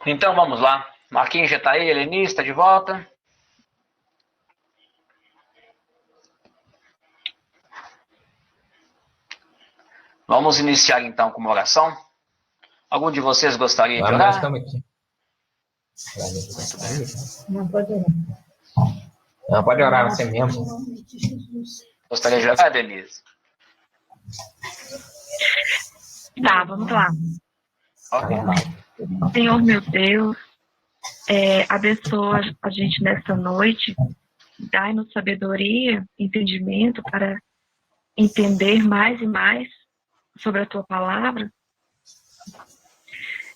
Então vamos lá. Marquinhos já está aí, Helenice está de volta. Vamos iniciar então com uma oração. Algum de vocês gostaria de Vamos, nós orar? estamos aqui. Muito bem. Não pode orar. Não, pode orar você mesmo. Em nome de Jesus. Gostaria de orar, Denise? Tá, vamos lá. Ok. Senhor meu Deus, abençoa a gente nessa noite, dai-nos sabedoria, entendimento para entender mais e mais sobre a tua palavra.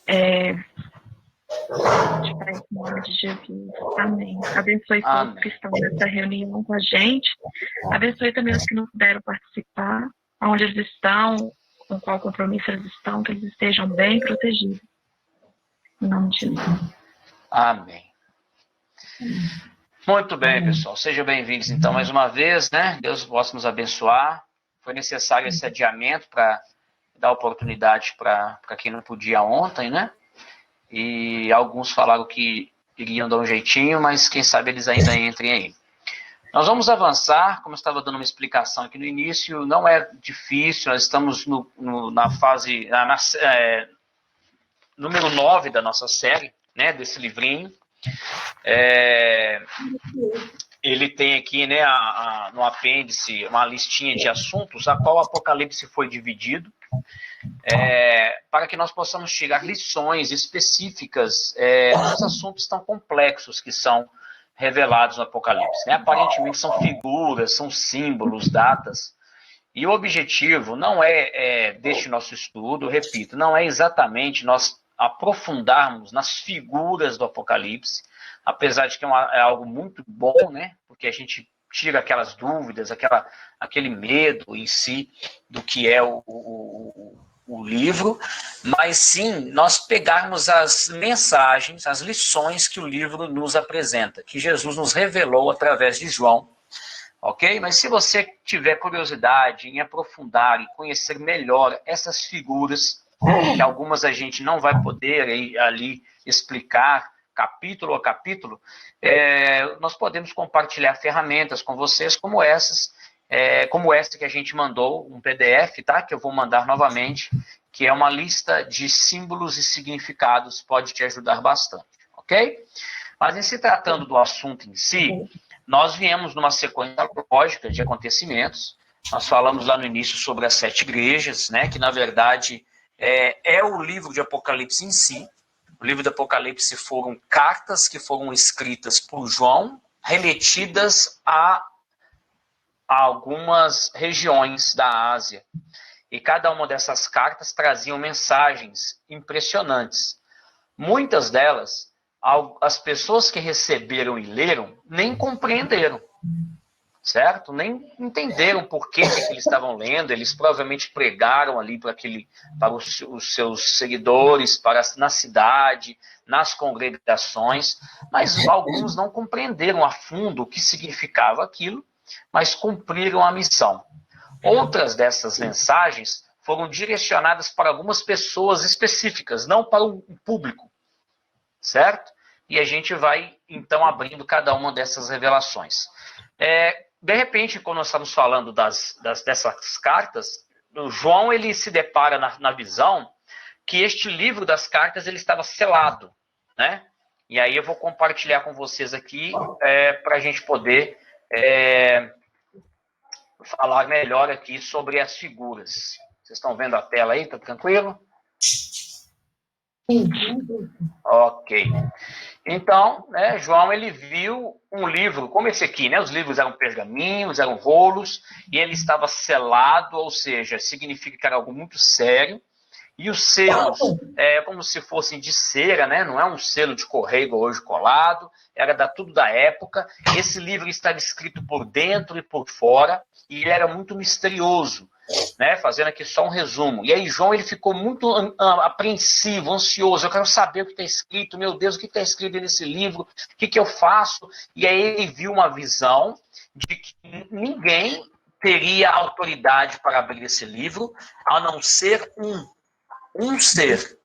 Te peço em nome de Jesus. Amém. Abençoe todos que estão nessa reunião com a gente. Abençoe também os que não puderam participar, onde eles estão, com qual compromisso eles estão, que eles estejam bem protegidos. Em nome de Jesus. Amém. Muito bem, pessoal. Sejam bem-vindos, então, mais uma vez, né? Deus possa nos abençoar. Foi necessário esse adiamento para dar oportunidade para quem não podia ontem, né? E alguns falaram que iriam dar um jeitinho, mas quem sabe eles ainda entrem aí. Nós vamos avançar, como eu estava dando uma explicação aqui no início, não é difícil, nós estamos na fase, número 9 da nossa série, né, desse livrinho. Ele tem aqui, né, no apêndice, uma listinha de assuntos, a qual o Apocalipse foi dividido, para que nós possamos tirar lições específicas dos assuntos tão complexos que são revelados no Apocalipse. Né? Aparentemente são figuras, são símbolos, datas, e o objetivo não deste nosso estudo, repito, não é exatamente nós aprofundarmos nas figuras do Apocalipse, apesar de que é algo muito bom, né? Porque a gente tira aquelas dúvidas, aquele medo em si do que é o livro, mas sim nós pegarmos as mensagens, as lições que o livro nos apresenta, que Jesus nos revelou através de João, ok? Mas se você tiver curiosidade em aprofundar e conhecer melhor essas figuras, que algumas a gente não vai poder ali explicar capítulo a capítulo, nós podemos compartilhar ferramentas com vocês como essas, como essa que a gente mandou, um PDF, tá? Que eu vou mandar novamente, que é uma lista de símbolos e significados, pode te ajudar bastante, ok? Mas em se tratando do assunto em si, nós viemos numa sequência lógica de acontecimentos. Nós falamos lá no início sobre as 7 igrejas, né, que na verdade é o livro de Apocalipse em si. O livro de Apocalipse foram cartas que foram escritas por João, remetidas a algumas regiões da Ásia. E cada uma dessas cartas traziam mensagens impressionantes. Muitas delas, as pessoas que receberam e leram nem compreenderam, certo? Nem entenderam por que eles estavam lendo. Eles provavelmente pregaram ali para os seus seguidores, na cidade, nas congregações, mas alguns não compreenderam a fundo o que significava aquilo, mas cumpriram a missão. Outras dessas mensagens foram direcionadas para algumas pessoas específicas, não para o público, certo? E a gente vai, então, abrindo cada uma dessas revelações. De repente, quando nós estamos falando dessas cartas, o João ele se depara na visão que este livro das cartas ele estava selado, né? E aí eu vou compartilhar com vocês aqui para a gente poder falar melhor aqui sobre as figuras. Vocês estão vendo a tela aí? Tá tranquilo? Sim. Ok. Então, João ele viu um livro como esse aqui, né? Os livros eram pergaminhos, eram rolos, e ele estava selado, ou seja, significa que era algo muito sério. E os selos como se fossem de cera, né? Não é um selo de correio hoje colado, era tudo da época. Esse livro estava escrito por dentro e por fora, e ele era muito misterioso, né? Fazendo aqui só um resumo. E aí João ele ficou muito apreensivo, ansioso. Eu quero saber o que está escrito, meu Deus, o que está escrito nesse livro, o que eu faço? E aí ele viu uma visão de que ninguém teria autoridade para abrir esse livro, a não ser um ser,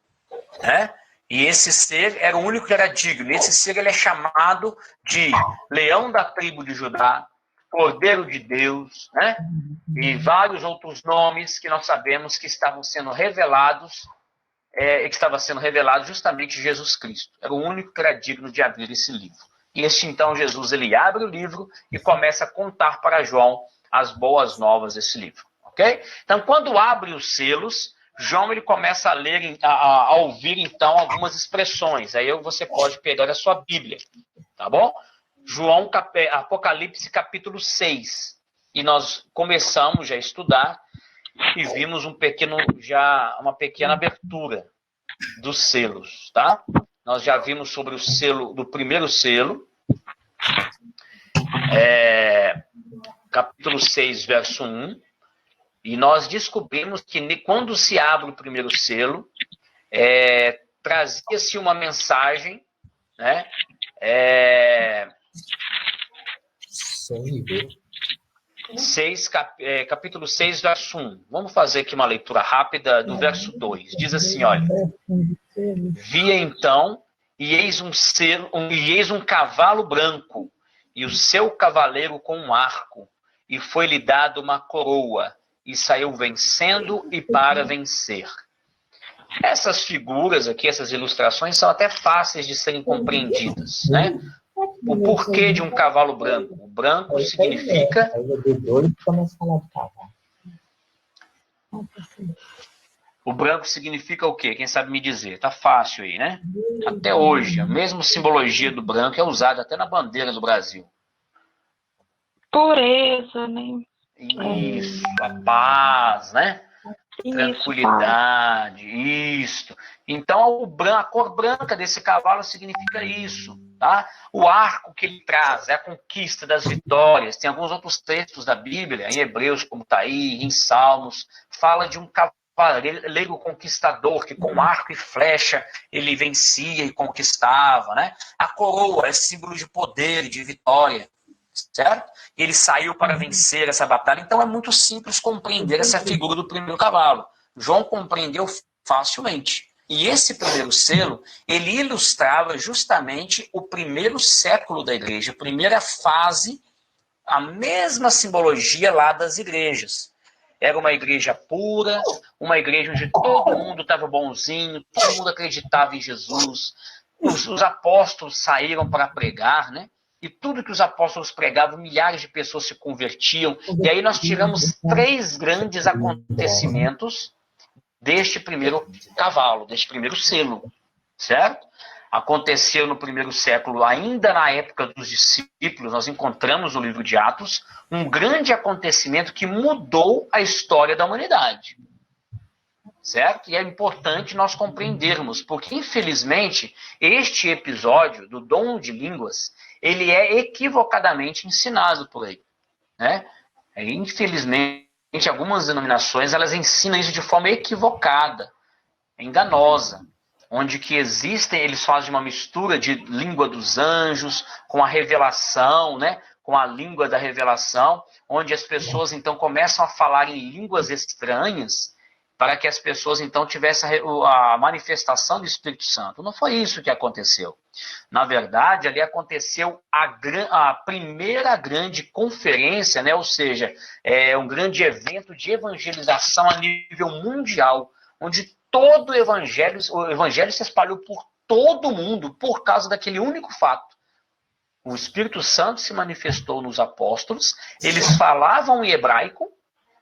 né? E esse ser era o único que era digno. Esse ser ele é chamado de leão da tribo de Judá, Cordeiro de Deus, né? E vários outros nomes que nós sabemos que estavam sendo revelados, que estava sendo revelado justamente Jesus Cristo. Era o único que era digno de abrir esse livro. E então Jesus ele abre o livro e começa a contar para João as boas novas desse livro, ok? Então, quando abre os selos, João ele começa a ler, a ouvir então algumas expressões. Aí você pode pegar a sua Bíblia, tá bom? João, Apocalipse capítulo 6. E nós começamos já a estudar e vimos uma pequena abertura dos selos, tá? Nós já vimos sobre o selo, do primeiro selo, capítulo 6, verso 1, e nós descobrimos que quando se abre o primeiro selo, trazia-se uma mensagem, né? Capítulo 6, verso 1. Vamos fazer aqui uma leitura rápida do verso 2. Diz assim, olha: vi então, e eis um cavalo branco, e o seu cavaleiro com um arco, e foi-lhe dado uma coroa, e saiu vencendo e para vencer. Essas figuras aqui, essas ilustrações, são até fáceis de serem compreendidas, né? O porquê de um cavalo branco? O branco significa... O branco significa o quê? Quem sabe me dizer? Tá fácil aí, né? Até hoje, a mesma simbologia do branco é usada até na bandeira do Brasil. Pureza, né? Isso, a paz, né? Tranquilidade, isso. Então, a cor branca desse cavalo significa isso, tá? O arco que ele traz é a conquista das vitórias. Tem alguns outros textos da Bíblia, em Hebreus, como está aí, em Salmos, fala de um cavaleiro conquistador, que com arco e flecha ele vencia e conquistava, né? A coroa é símbolo de poder e de vitória, certo? Ele saiu para vencer essa batalha. Então é muito simples compreender essa figura do primeiro cavalo. João compreendeu facilmente. E esse primeiro selo, ele ilustrava justamente o primeiro século da igreja, a primeira fase, a mesma simbologia lá das igrejas. Era uma igreja pura, uma igreja onde todo mundo estava bonzinho, todo mundo acreditava em Jesus. Os apóstolos saíram para pregar, né? E tudo que os apóstolos pregavam, milhares de pessoas se convertiam. E aí nós tiramos 3 grandes acontecimentos deste primeiro cavalo, deste primeiro selo, certo? Aconteceu no primeiro século, ainda na época dos discípulos, nós encontramos no livro de Atos, um grande acontecimento que mudou a história da humanidade. Certo? E é importante nós compreendermos, porque infelizmente este episódio do dom de línguas, ele é equivocadamente ensinado por aí, né? Infelizmente, algumas denominações, elas ensinam isso de forma equivocada, enganosa, onde que existem, eles fazem uma mistura de língua dos anjos com a revelação, né? Com a língua da revelação, onde as pessoas então começam a falar em línguas estranhas, para que as pessoas, então, tivessem a manifestação do Espírito Santo. Não foi isso que aconteceu. Na verdade, ali aconteceu a primeira grande conferência, né? Ou seja, um grande evento de evangelização a nível mundial, onde todo o evangelho se espalhou por todo o mundo por causa daquele único fato. O Espírito Santo se manifestou nos apóstolos, eles falavam em hebraico,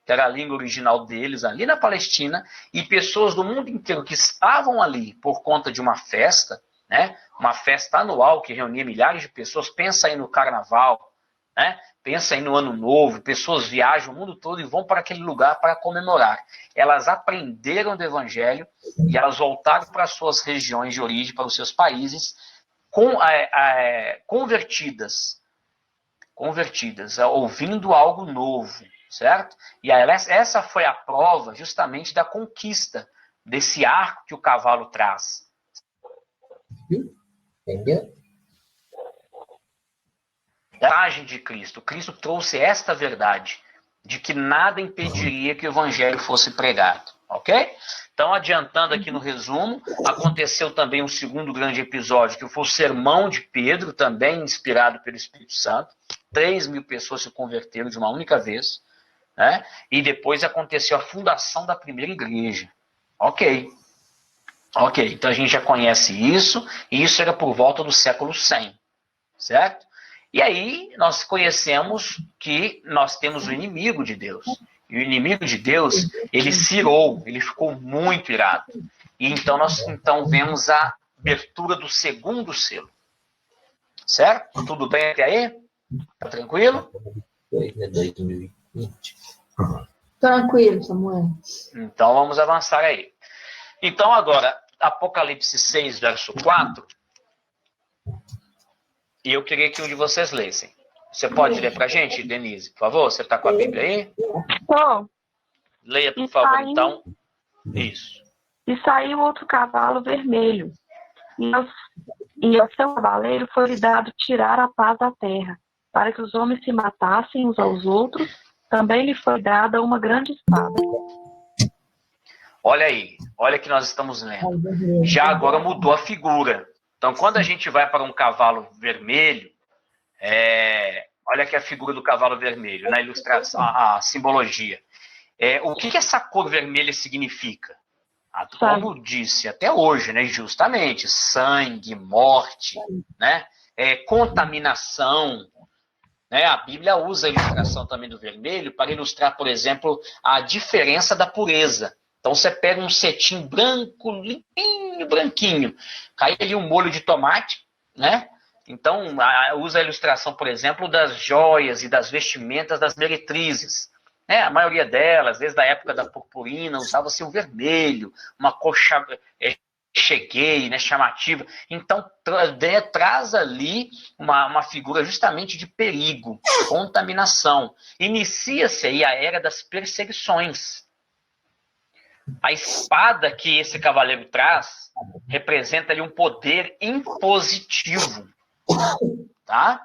que era a língua original deles, ali na Palestina, e pessoas do mundo inteiro que estavam ali por conta de uma festa, né? Uma festa anual que reunia milhares de pessoas. Pensa aí no Carnaval, né? Pensa aí no Ano Novo, pessoas viajam o mundo todo e vão para aquele lugar para comemorar. Elas aprenderam do Evangelho e elas voltaram para as suas regiões de origem, para os seus países, convertidas, ouvindo algo novo. Certo? E essa foi a prova justamente da conquista desse arco que o cavalo traz. Entendeu? A mensagem de Cristo. Cristo trouxe esta verdade, de que nada impediria que o evangelho fosse pregado. Ok? Então, adiantando aqui no resumo, aconteceu também um segundo grande episódio, que foi o sermão de Pedro, também inspirado pelo Espírito Santo. 3.000 pessoas se converteram de uma única vez. Né? E depois aconteceu a fundação da primeira igreja. Ok, então a gente já conhece isso, e isso era por volta do século 100, certo? E aí nós conhecemos que nós temos o inimigo de Deus. E o inimigo de Deus, ele cirou, ele ficou muito irado. E então nós vemos a abertura do segundo selo. Certo? Tudo bem até aí? Tá tranquilo? 2020. Tranquilo, Samuel. Então vamos avançar aí. Então agora, Apocalipse 6, verso 4. E eu queria que um de vocês lessem. Você pode ler pra gente, Denise, por favor? Você tá com a Bíblia aí? Tô. Leia, por favor, então. Isso. E saiu outro cavalo vermelho, e ao seu cavaleiro foi-lhe dado tirar a paz da terra, para que os homens se matassem uns aos outros. Também lhe foi dada uma grande espada. Olha aí, olha que nós estamos lendo. Já agora mudou a figura. Então, quando a gente vai para um cavalo vermelho, olha aqui a figura do cavalo vermelho, na ilustração, a simbologia. O que essa cor vermelha significa? Como disse até hoje, né, justamente, sangue, morte, né, contaminação. Né? A Bíblia usa a ilustração também do vermelho para ilustrar, por exemplo, a diferença da pureza. Então você pega um cetim branco, limpinho, branquinho, cai ali um molho de tomate, né? Então usa a ilustração, por exemplo, das joias e das vestimentas das meretrizes. A maioria delas, desde a época da purpurina, usava-se o vermelho, uma cor cheguei, né, chamativa. Então traz ali uma figura justamente de perigo, contaminação. Inicia-se aí a era das perseguições. A espada que esse cavaleiro traz representa ali um poder impositivo, tá?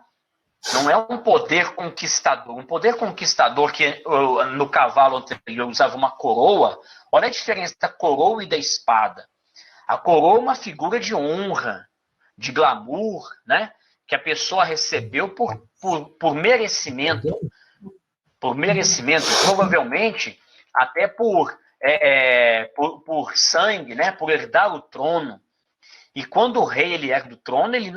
Não é um poder conquistador. Um poder conquistador que no cavalo anterior usava uma coroa. Olha a diferença da coroa e da espada. A coroa é uma figura de honra, de glamour, né? Que a pessoa recebeu por merecimento. Por merecimento, provavelmente até por sangue, né? Por herdar o trono. E quando o rei ele herda o trono, ele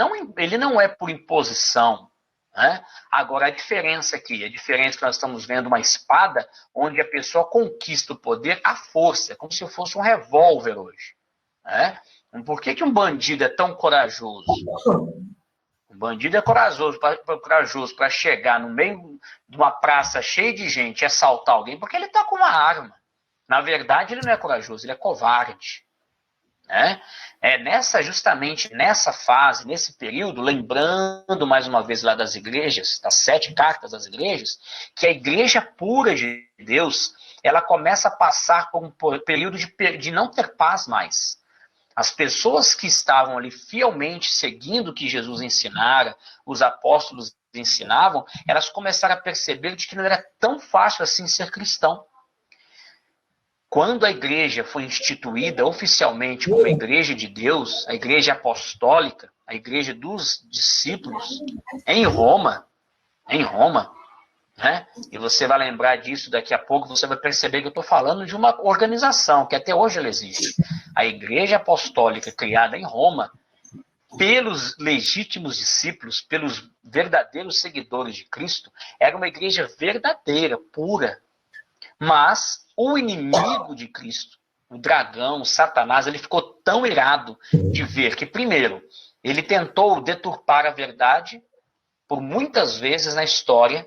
não é por imposição. Né? Agora, a diferença aqui, que nós estamos vendo uma espada onde a pessoa conquista o poder à força, como se fosse um revólver hoje. Né? Por que um bandido é tão corajoso? Um bandido é corajoso para chegar no meio de uma praça cheia de gente e assaltar alguém, porque ele está com uma arma. Na verdade, ele não é corajoso, ele é covarde. Né? Justamente nessa fase, nesse período, lembrando mais uma vez lá das igrejas, das 7 cartas das igrejas, que a igreja pura de Deus, ela começa a passar por um período de não ter paz mais. As pessoas que estavam ali fielmente seguindo o que Jesus ensinara, os apóstolos ensinavam, elas começaram a perceber de que não era tão fácil assim ser cristão. Quando a igreja foi instituída oficialmente como a igreja de Deus, a igreja apostólica, a igreja dos discípulos, em Roma, né? E você vai lembrar disso daqui a pouco, você vai perceber que eu estou falando de uma organização que até hoje ela existe. A igreja apostólica criada em Roma, pelos legítimos discípulos, pelos verdadeiros seguidores de Cristo, era uma igreja verdadeira, pura. Mas o inimigo de Cristo, o dragão, o Satanás, ele ficou tão irado de ver que, primeiro, ele tentou deturpar a verdade por muitas vezes na história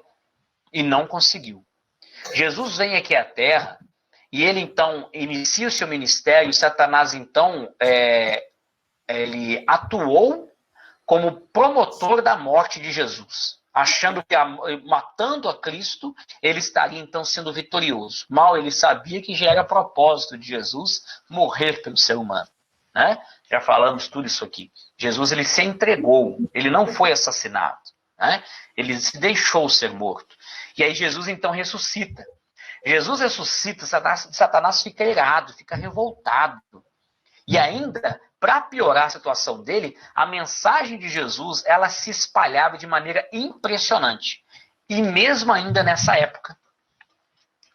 e não conseguiu. Jesus vem aqui à Terra e ele, então, inicia o seu ministério e Satanás, então, ele atuou como promotor da morte de Jesus, achando que matando a Cristo, ele estaria então sendo vitorioso. Mal ele sabia que já era propósito de Jesus morrer pelo ser humano. Né? Já falamos tudo isso aqui. Jesus ele se entregou, ele não foi assassinado. Né? Ele se deixou ser morto. E aí Jesus então ressuscita. Jesus ressuscita, Satanás fica irado, fica revoltado. E ainda, para piorar a situação dele, a mensagem de Jesus, ela se espalhava de maneira impressionante. E mesmo ainda nessa época,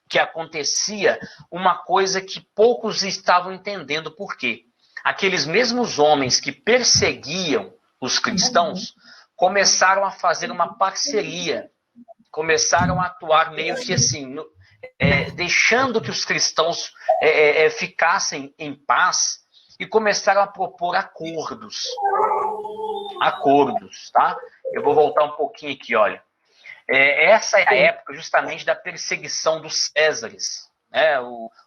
que acontecia uma coisa que poucos estavam entendendo por quê. Aqueles mesmos homens que perseguiam os cristãos começaram a fazer uma parceria, começaram a atuar meio que assim, deixando que os cristãos ficassem em paz, e começaram a propor acordos. Acordos, tá? Eu vou voltar um pouquinho aqui, olha. Essa é a época justamente da perseguição dos Césares, né?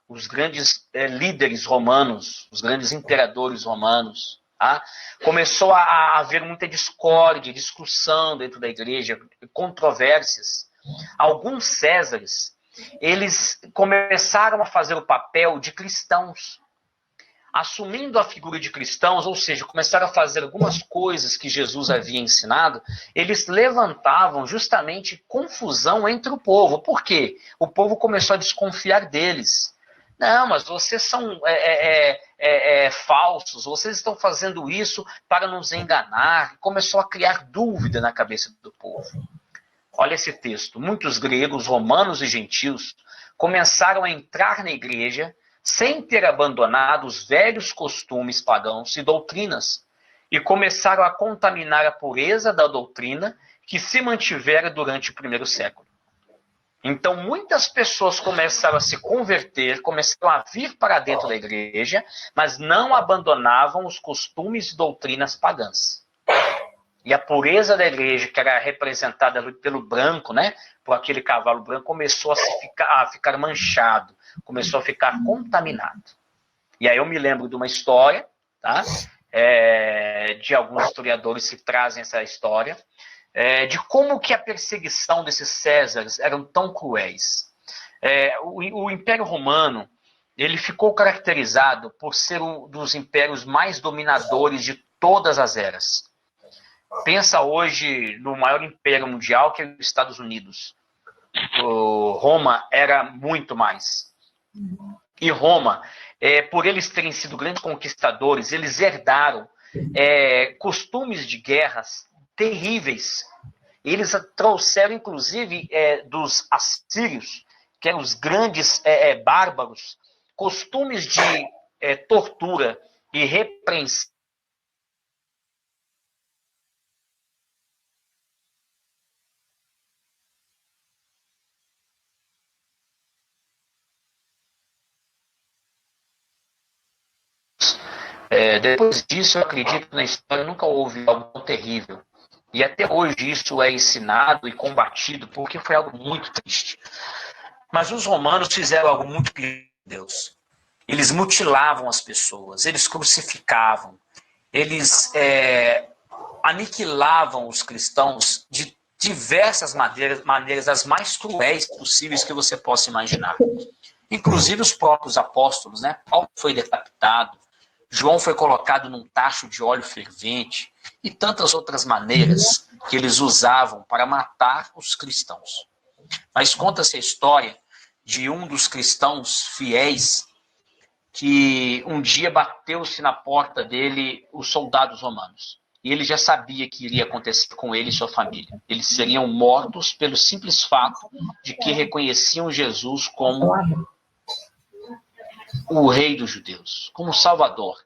Os grandes líderes romanos, os grandes imperadores romanos. Tá? Começou a haver muita discórdia, discussão dentro da igreja, controvérsias. Alguns Césares, eles começaram a fazer o papel de cristãos, assumindo a figura de cristãos, ou seja, começaram a fazer algumas coisas que Jesus havia ensinado. Eles levantavam justamente confusão entre o povo. Por quê? O povo começou a desconfiar deles. Não, mas vocês são falsos, vocês estão fazendo isso para nos enganar. Começou a criar dúvida na cabeça do povo. Olha esse texto. Muitos gregos, romanos e gentios começaram a entrar na igreja sem ter abandonado os velhos costumes pagãos e doutrinas, e começaram a contaminar a pureza da doutrina que se mantivera durante o primeiro século. Então, muitas pessoas começaram a se converter, começaram a vir para dentro da igreja, mas não abandonavam os costumes e doutrinas pagãs. E a pureza da igreja, que era representada pelo branco, né, por aquele cavalo branco, começou a ficar manchado, começou a ficar contaminado. E aí eu me lembro de uma história, tá, de alguns historiadores que trazem essa história, de como que a perseguição desses Césares eram tão cruéis. O Império Romano, ele ficou caracterizado por ser um dos impérios mais dominadores de todas as eras. Pensa hoje no maior império mundial, que é os Estados Unidos. Roma era muito mais. E Roma, por eles terem sido grandes conquistadores, eles herdaram costumes de guerras terríveis. Eles trouxeram, inclusive, dos assírios, que eram os grandes bárbaros, costumes de tortura e repreensão. Depois disso, eu acredito que na história nunca houve algo tão terrível. E até hoje isso é ensinado e combatido, porque foi algo muito triste. Mas os romanos fizeram algo muito pior, Deus. Eles mutilavam as pessoas, eles crucificavam, eles aniquilavam os cristãos de diversas maneiras, as mais cruéis possíveis que você possa imaginar. Inclusive os próprios apóstolos, né? Paulo foi decapitado, João foi colocado num tacho de óleo fervente e tantas outras maneiras que eles usavam para matar os cristãos. Mas conta-se a história de um dos cristãos fiéis que um dia bateu-se na porta dele os soldados romanos. E ele já sabia que iria acontecer com ele e sua família. Eles seriam mortos pelo simples fato de que reconheciam Jesus como o rei dos judeus, como Salvador.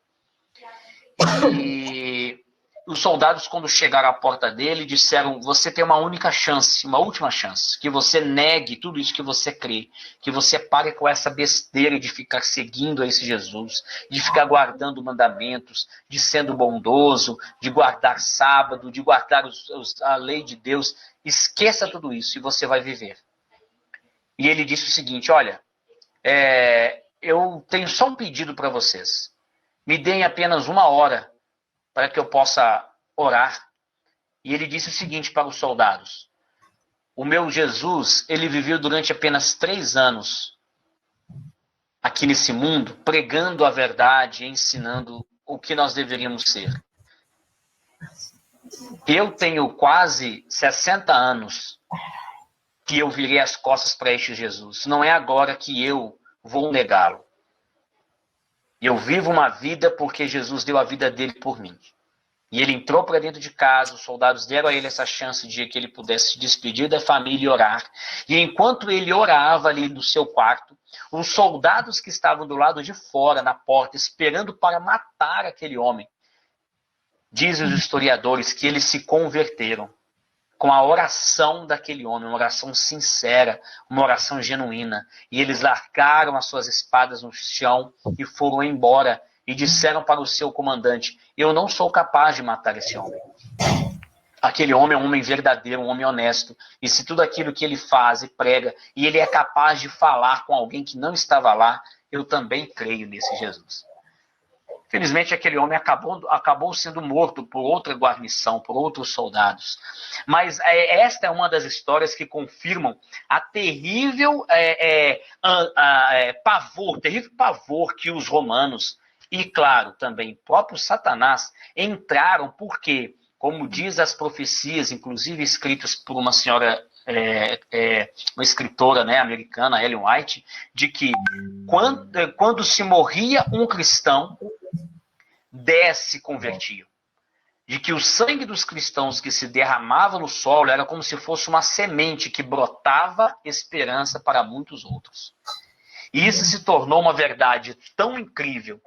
E os soldados, quando chegaram à porta dele, disseram: você tem uma única chance, uma última chance, que você negue tudo isso que você crê, que você pare com essa besteira de ficar seguindo a esse Jesus, de ficar guardando mandamentos, de sendo bondoso, de guardar sábado, de guardar a lei de Deus. Esqueça tudo isso e você vai viver. E ele disse o seguinte: olha, eu tenho só um pedido para vocês. Me deem apenas 1 hora para que eu possa orar. E ele disse o seguinte para os soldados: o meu Jesus, ele viveu durante apenas 3 anos aqui nesse mundo, pregando a verdade, ensinando o que nós deveríamos ser. Eu tenho quase 60 anos que eu virei as costas para este Jesus. Não é agora que eu vou negá-lo. Eu vivo uma vida porque Jesus deu a vida dele por mim. E ele entrou para dentro de casa, os soldados deram a ele essa chance de que ele pudesse se despedir da família e orar. E enquanto ele orava ali no seu quarto, os soldados que estavam do lado de fora, na porta, esperando para matar aquele homem, dizem os historiadores que eles se converteram com a oração daquele homem, uma oração sincera, uma oração genuína. E eles largaram as suas espadas no chão e foram embora e disseram para o seu comandante: eu não sou capaz de matar esse homem. Aquele homem é um homem verdadeiro, um homem honesto. E se tudo aquilo que ele faz e prega, e ele é capaz de falar com alguém que não estava lá, eu também creio nesse Jesus. Felizmente, aquele homem acabou sendo morto por outra guarnição, por outros soldados. Mas esta é uma das histórias que confirmam a terrível pavor que os romanos, e claro, também o próprio Satanás, entraram, porque, como diz as profecias, inclusive escritas por uma senhora, uma escritora, né, americana, Ellen White, de que quando se morria um cristão, 10 se convertiam. De que o sangue dos cristãos que se derramava no solo era como se fosse uma semente que brotava esperança para muitos outros. E isso se tornou uma verdade tão incrível,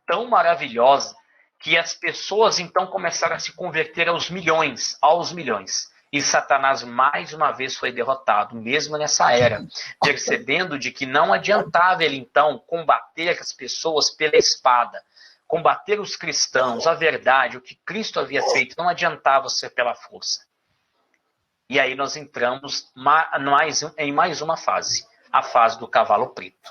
tão maravilhosa, que as pessoas então começaram a se converter aos milhões. E Satanás mais uma vez foi derrotado, mesmo nessa era, percebendo de que não adiantava ele então combater as pessoas pela espada, combater os cristãos, a verdade, o que Cristo havia feito, não adiantava ser pela força. E aí nós entramos em mais uma fase, a fase do cavalo preto.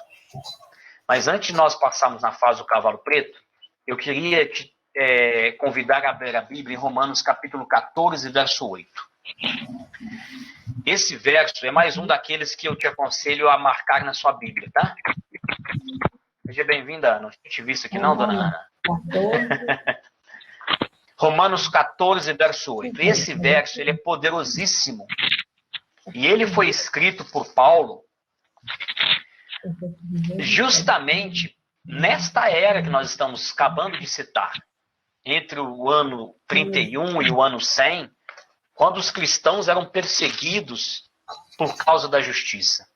Mas antes de nós passarmos na fase do cavalo preto, eu queria te convidar a abrir a Bíblia em Romanos capítulo 14, verso 8. Esse verso é mais um daqueles que eu te aconselho a marcar na sua Bíblia, tá? Seja bem-vinda, Ana. Não tinha te visto aqui não, dona Ana? Romanos 14, verso 8. Esse verso ele é poderosíssimo. E ele foi escrito por Paulo justamente nesta era que nós estamos acabando de citar, entre o ano 31 e o ano 100, quando os cristãos eram perseguidos por causa da justiça.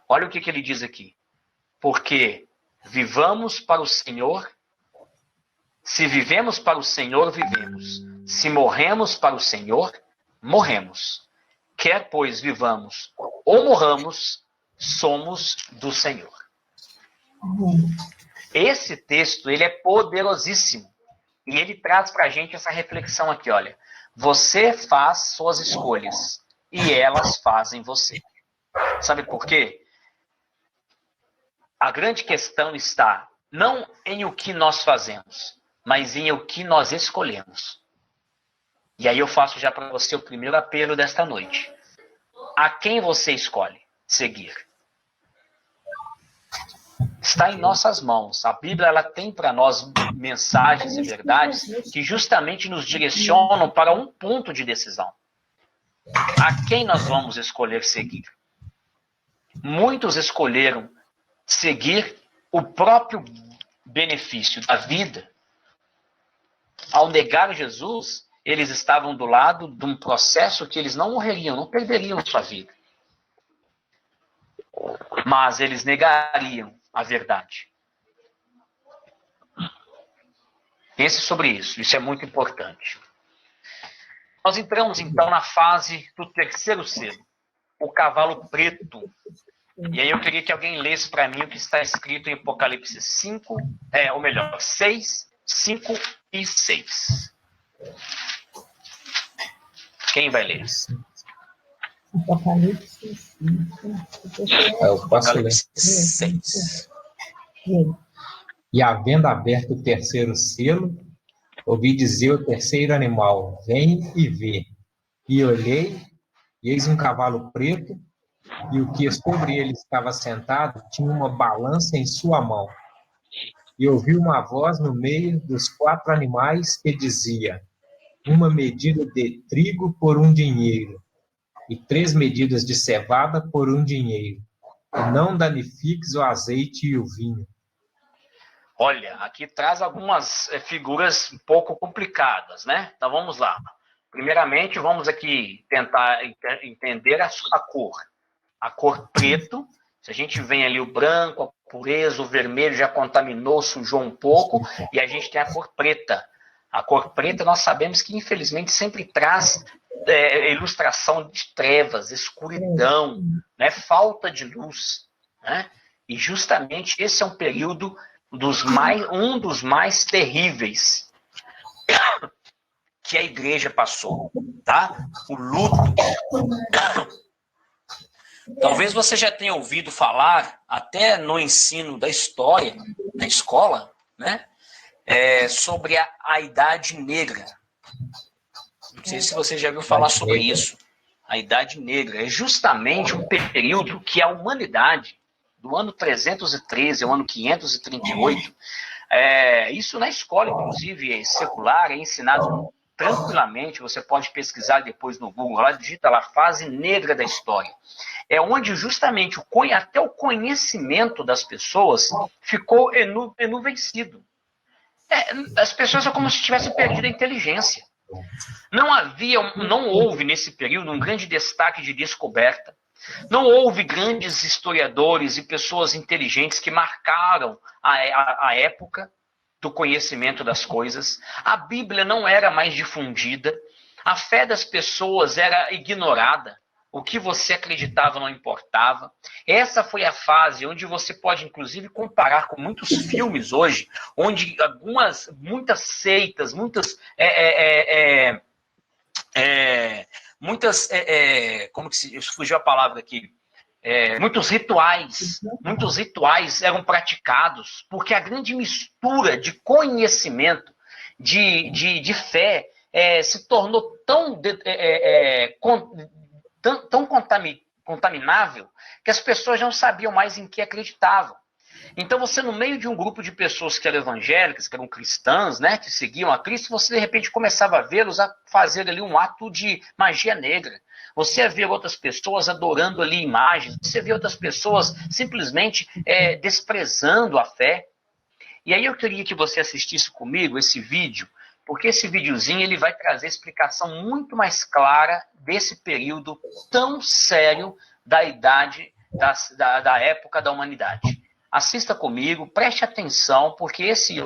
Olha o que ele diz aqui. Porque vivamos para o Senhor. Se vivemos para o Senhor, vivemos. Se morremos para o Senhor, morremos. Quer, pois, vivamos ou morramos, somos do Senhor. Esse texto, ele é poderosíssimo. E ele traz para a gente essa reflexão aqui, olha. Você faz suas escolhas e elas fazem você. Sabe por quê? A grande questão está não em o que nós fazemos, mas em o que nós escolhemos. E aí eu faço já para você o primeiro apelo desta noite. A quem você escolhe seguir? Está em nossas mãos. A Bíblia ela tem para nós mensagens e verdades que justamente nos direcionam para um ponto de decisão. A quem nós vamos escolher seguir? Muitos escolheram seguir o próprio benefício da vida. Ao negar Jesus, eles estavam do lado de um processo que eles não morreriam, não perderiam sua vida. Mas eles negariam a verdade. Pense sobre isso, isso é muito importante. Nós entramos então na fase do terceiro selo, o cavalo preto. E aí eu queria que alguém lesse para mim o que está escrito em Apocalipse 6, 5 e 6. Quem vai ler? Apocalipse 5. Eu posso ler 6. E havendo aberto o terceiro selo, ouvi dizer ao terceiro animal: vem e vê. E olhei, e eis um cavalo preto, e o que sobre ele estava sentado tinha uma balança em sua mão. E ouvi uma voz no meio dos 4 animais que dizia: uma medida de trigo por um dinheiro, e 3 medidas de cevada por 1 dinheiro. E não danifiques o azeite e o vinho. Olha, aqui traz algumas figuras um pouco complicadas, né? Então vamos lá. Primeiramente, vamos aqui tentar entender a cor. A cor preto, se a gente vem ali o branco, a pureza, o vermelho já contaminou, sujou um pouco, e a gente tem a cor preta. A cor preta nós sabemos que infelizmente sempre traz ilustração de trevas, escuridão, né? Falta de luz, né? E justamente esse é um período um dos mais terríveis que a igreja passou, tá? O luto. Talvez você já tenha ouvido falar, até no ensino da história, na escola, né? Sobre a Idade Negra. Não sei se você já ouviu falar sobre isso. A Idade Negra é justamente um período que a humanidade, do ano 313 ao ano 538, isso na escola, inclusive, secular, é ensinado tranquilamente. Você pode pesquisar depois no Google, lá digita lá, fase negra da história. É onde justamente até o conhecimento das pessoas ficou enuvecido. As pessoas são como se tivessem perdido a inteligência. Não houve nesse período um grande destaque de descoberta. Não houve grandes historiadores e pessoas inteligentes que marcaram a época do conhecimento das coisas. A Bíblia não era mais difundida. A fé das pessoas era ignorada. O que você acreditava não importava. Essa foi a fase onde você pode, inclusive, comparar com muitos filmes hoje, onde muitas seitas, como que se fugiu a palavra aqui? Muitos rituais eram praticados, porque a grande mistura de conhecimento, de fé, se tornou tão contaminável que as pessoas não sabiam mais em que acreditavam. Então você, no meio de um grupo de pessoas que eram evangélicas, que eram cristãs, né, que seguiam a Cristo, você de repente começava a vê-los a fazer ali um ato de magia negra. Você ia ver outras pessoas adorando ali imagens, você vê outras pessoas simplesmente desprezando a fé. E aí eu queria que você assistisse comigo esse vídeo, porque esse videozinho ele vai trazer explicação muito mais clara desse período tão sério da idade, da época da humanidade. Assista comigo, preste atenção, porque esse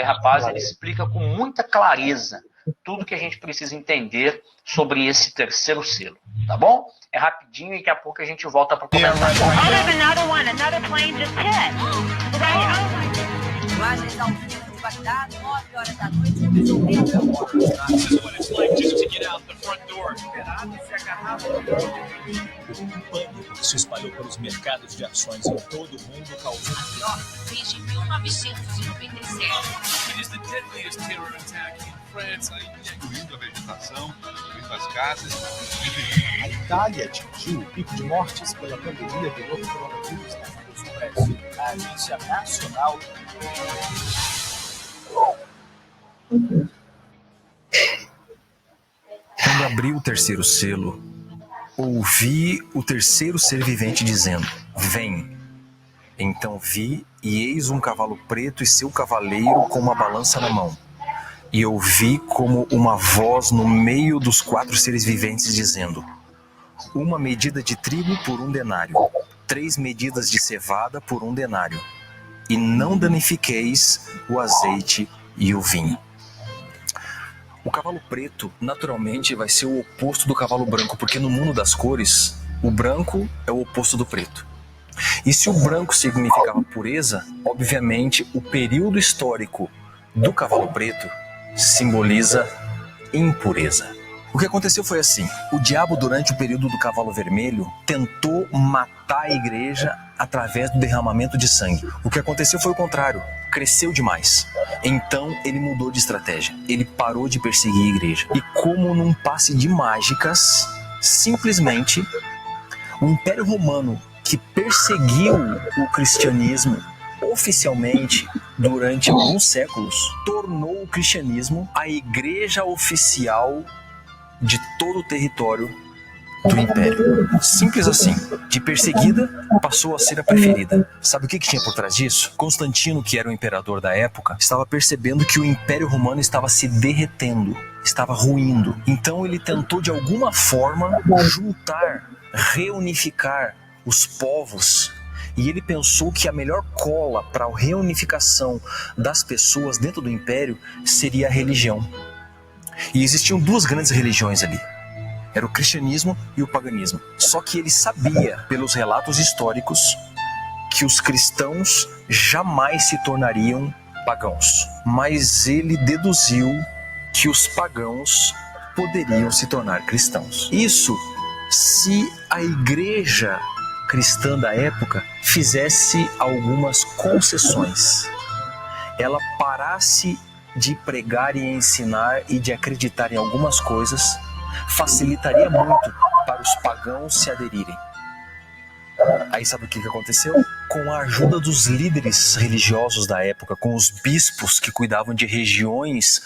rapaz ele explica com muita clareza tudo que a gente precisa entender sobre esse terceiro selo, tá bom? É rapidinho e daqui a pouco a gente volta para comentar. Imagens ao vivo de Bagdá, 9 horas da noite, resolvendo. O pânico que se espalhou pelos mercados de ações em todo o mundo causou Desde 1997. Destruindo a vegetação, destruindo as casas. A Itália atingiu o pico de mortes pela pandemia do novo coronavírus na Mato Expresso. A Agência Nacional. Quando abri o terceiro selo, ouvi o terceiro ser vivente dizendo: vem. Então vi, e eis um cavalo preto e seu cavaleiro com uma balança na mão. E ouvi como uma voz no meio dos 4 seres viventes dizendo: uma medida de trigo por 1 denário, 3 medidas de cevada por 1 denário, e não danifiqueis o azeite e o vinho. O cavalo preto, naturalmente, vai ser o oposto do cavalo branco, porque no mundo das cores, o branco é o oposto do preto. E se o branco significava pureza, obviamente o período histórico do cavalo preto simboliza impureza. O que aconteceu foi assim: o diabo, durante o período do cavalo vermelho, tentou matar a igreja através do derramamento de sangue. O que aconteceu foi o contrário, cresceu demais. Então ele mudou de estratégia, ele parou de perseguir a igreja. E como num passe de mágicas, simplesmente o Império Romano, que perseguiu o cristianismo oficialmente durante alguns séculos, tornou o cristianismo a igreja oficial de todo o território do império. Simples assim. De perseguida, passou a ser a preferida. Sabe o que tinha por trás disso? Constantino, que era o imperador da época, estava percebendo que o Império Romano estava se derretendo, estava ruindo. Então ele tentou de alguma forma juntar, reunificar os povos. E ele pensou que a melhor cola para a reunificação das pessoas dentro do império seria a religião. E existiam duas grandes religiões ali. Era o cristianismo e o paganismo. Só que ele sabia, pelos relatos históricos, que os cristãos jamais se tornariam pagãos. Mas ele deduziu que os pagãos poderiam se tornar cristãos. Isso se a igreja cristã da época fizesse algumas concessões. Ela parasse de pregar e ensinar e de acreditar em algumas coisas, facilitaria muito para os pagãos se aderirem. Aí sabe o que aconteceu? Com a ajuda dos líderes religiosos da época, com os bispos que cuidavam de regiões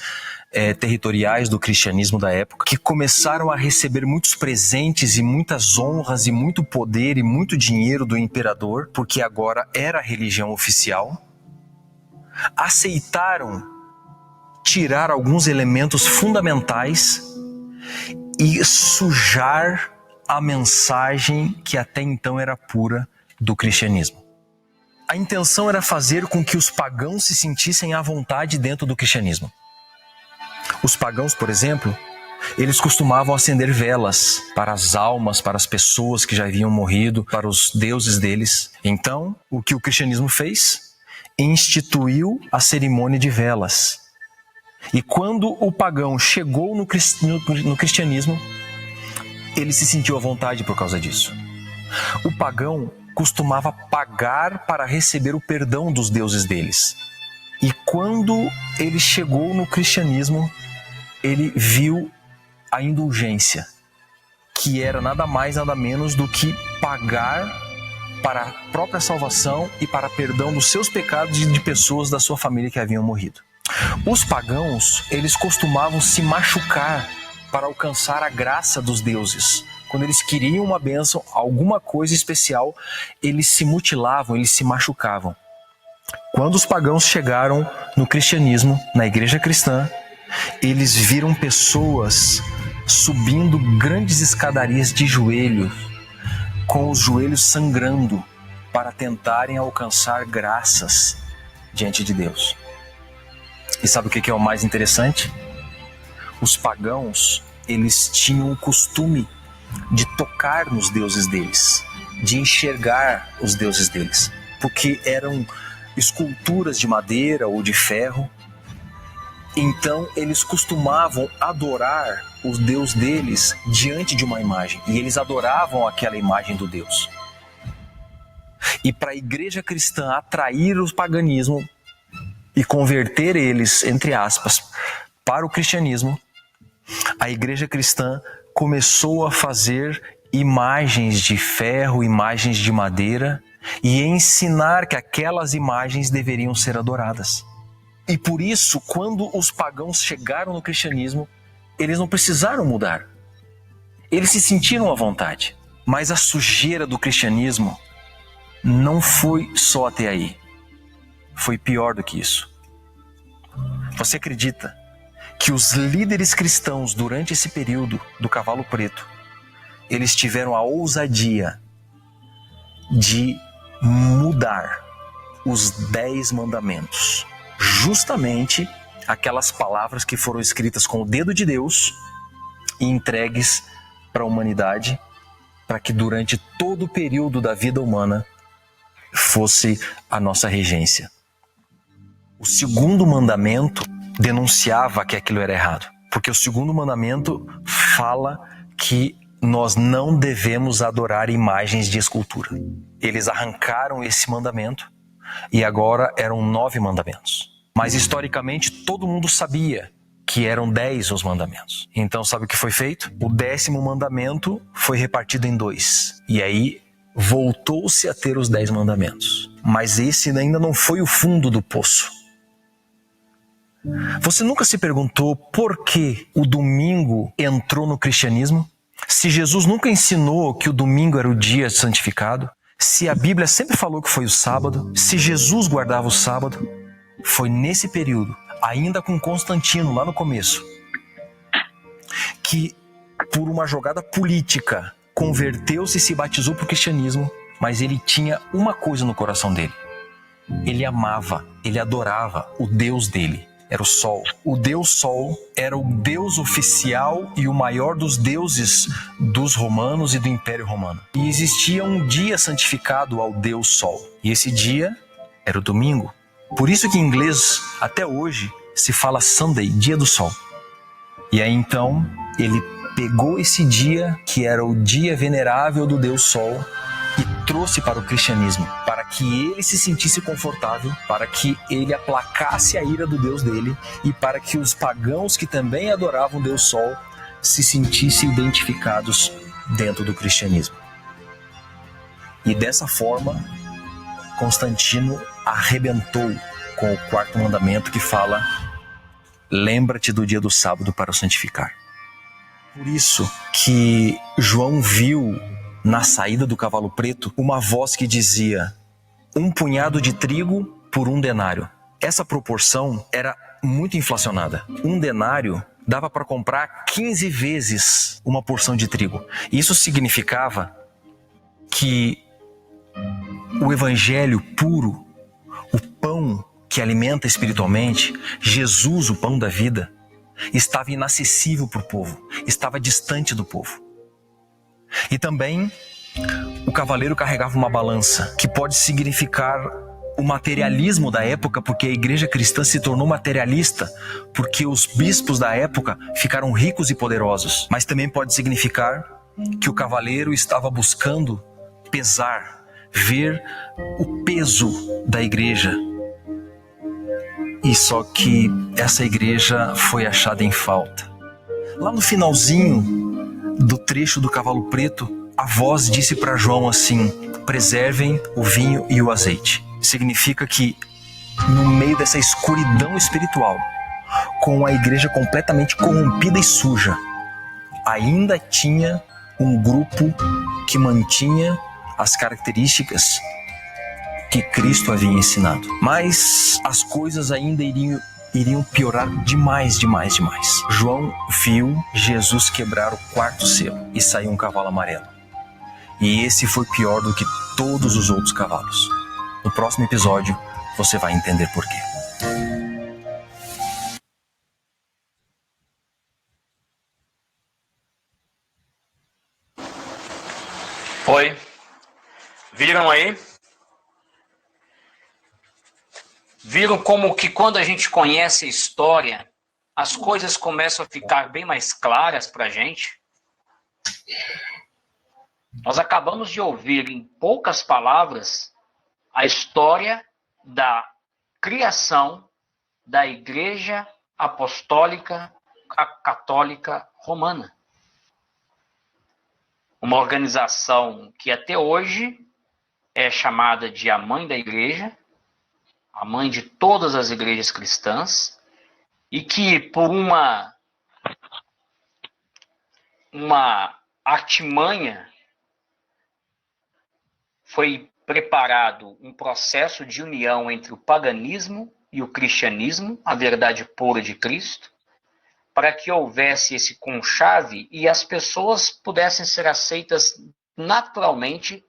territoriais do cristianismo da época, que começaram a receber muitos presentes e muitas honras e muito poder e muito dinheiro do imperador, porque agora era a religião oficial, aceitaram tirar alguns elementos fundamentais e sujar a mensagem que até então era pura do cristianismo. A intenção era fazer com que os pagãos se sentissem à vontade dentro do cristianismo. Os pagãos, por exemplo, eles costumavam acender velas para as almas, para as pessoas que já haviam morrido, para os deuses deles. Então, o que o cristianismo fez? Instituiu a cerimônia de velas. E quando o pagão chegou no cristianismo, ele se sentiu à vontade por causa disso. O pagão costumava pagar para receber o perdão dos deuses deles. E quando ele chegou no cristianismo, ele viu a indulgência, que era nada mais, nada menos do que pagar para a própria salvação e para perdão dos seus pecados e de pessoas da sua família que haviam morrido. Os pagãos, eles costumavam se machucar para alcançar a graça dos deuses. Quando eles queriam uma bênção, alguma coisa especial, eles se mutilavam, eles se machucavam. Quando os pagãos chegaram no cristianismo, na igreja cristã, eles viram pessoas subindo grandes escadarias de joelhos, com os joelhos sangrando, para tentarem alcançar graças diante de Deus. E sabe o que é o mais interessante? Os pagãos, eles tinham o costume de tocar nos deuses deles, de enxergar os deuses deles, porque eram esculturas de madeira ou de ferro. Então eles costumavam adorar o Deus deles diante de uma imagem, e eles adoravam aquela imagem do Deus. E para a igreja cristã atrair o paganismo e converter eles, entre aspas, para o cristianismo, a igreja cristã começou a fazer imagens de ferro, imagens de madeira, e ensinar que aquelas imagens deveriam ser adoradas. E por isso, quando os pagãos chegaram no cristianismo, eles não precisaram mudar. Eles se sentiram à vontade. Mas a sujeira do cristianismo não foi só até aí. Foi pior do que isso. Você acredita que os líderes cristãos durante esse período do Cavalo Preto, eles tiveram a ousadia de mudar os 10 mandamentos? Justamente aquelas palavras que foram escritas com o dedo de Deus e entregues para a humanidade, para que durante todo o período da vida humana fosse a nossa regência. O segundo mandamento denunciava que aquilo era errado, porque o segundo mandamento fala que nós não devemos adorar imagens de escultura. Eles arrancaram esse mandamento e agora eram 9 mandamentos. Mas historicamente todo mundo sabia que eram 10 os mandamentos. Então sabe o que foi feito? O 10º mandamento foi repartido em 2. E aí voltou-se a ter os 10 mandamentos. Mas esse ainda não foi o fundo do poço. Você nunca se perguntou por que o domingo entrou no cristianismo? Se Jesus nunca ensinou que o domingo era o dia santificado, se a Bíblia sempre falou que foi o sábado, se Jesus guardava o sábado, foi nesse período, ainda com Constantino lá no começo, que por uma jogada política converteu-se e se batizou para o cristianismo, mas ele tinha uma coisa no coração dele. Ele amava, ele adorava o Deus dele. Era o Sol. O Deus Sol era o Deus oficial e o maior dos deuses dos romanos e do Império Romano. E existia um dia santificado ao Deus Sol. E esse dia era o domingo. Por isso que em inglês, até hoje, se fala Sunday, dia do Sol. E aí então, ele pegou esse dia, que era o dia venerável do Deus Sol, e trouxe para o cristianismo, para que ele se sentisse confortável, para que ele aplacasse a ira do Deus dele e para que os pagãos que também adoravam o Deus Sol se sentissem identificados dentro do cristianismo. E dessa forma, Constantino arrebentou com o quarto mandamento que fala: lembra-te do dia do sábado para o santificar. Por isso que João viu na saída do cavalo preto uma voz que dizia: 1 punhado de trigo por 1 denário. Essa proporção era muito inflacionada. 1 denário dava para comprar 15 vezes uma porção de trigo. Isso significava que o evangelho puro, o pão que alimenta espiritualmente, Jesus, o pão da vida, estava inacessível para o povo, estava distante do povo. E também o cavaleiro carregava uma balança, que pode significar o materialismo da época, porque a igreja cristã se tornou materialista, porque os bispos da época ficaram ricos e poderosos. Mas também pode significar que o cavaleiro estava buscando pesar, ver o peso da igreja. E só que essa igreja foi achada em falta. Lá no finalzinho do trecho do cavalo preto, a voz disse para João assim: preservem o vinho e o azeite. Significa que no meio dessa escuridão espiritual, com a igreja completamente corrompida e suja, ainda tinha um grupo que mantinha as características que Cristo havia ensinado. Mas as coisas ainda iriam piorar demais. João viu Jesus quebrar o quarto selo e saiu um cavalo amarelo. E esse foi pior do que todos os outros cavalos. No próximo episódio, você vai entender por quê. Oi. Viram aí? Viram como que quando a gente conhece a história, as coisas começam a ficar bem mais claras para a gente? Nós acabamos de ouvir, em poucas palavras, a história da criação da Igreja Apostólica Católica Romana. Uma organização que até hoje é chamada de a Mãe da Igreja, a mãe de todas as igrejas cristãs, e que por uma artimanha foi preparado um processo de união entre o paganismo e o cristianismo, a verdade pura de Cristo, para que houvesse esse conchave e as pessoas pudessem ser aceitas naturalmente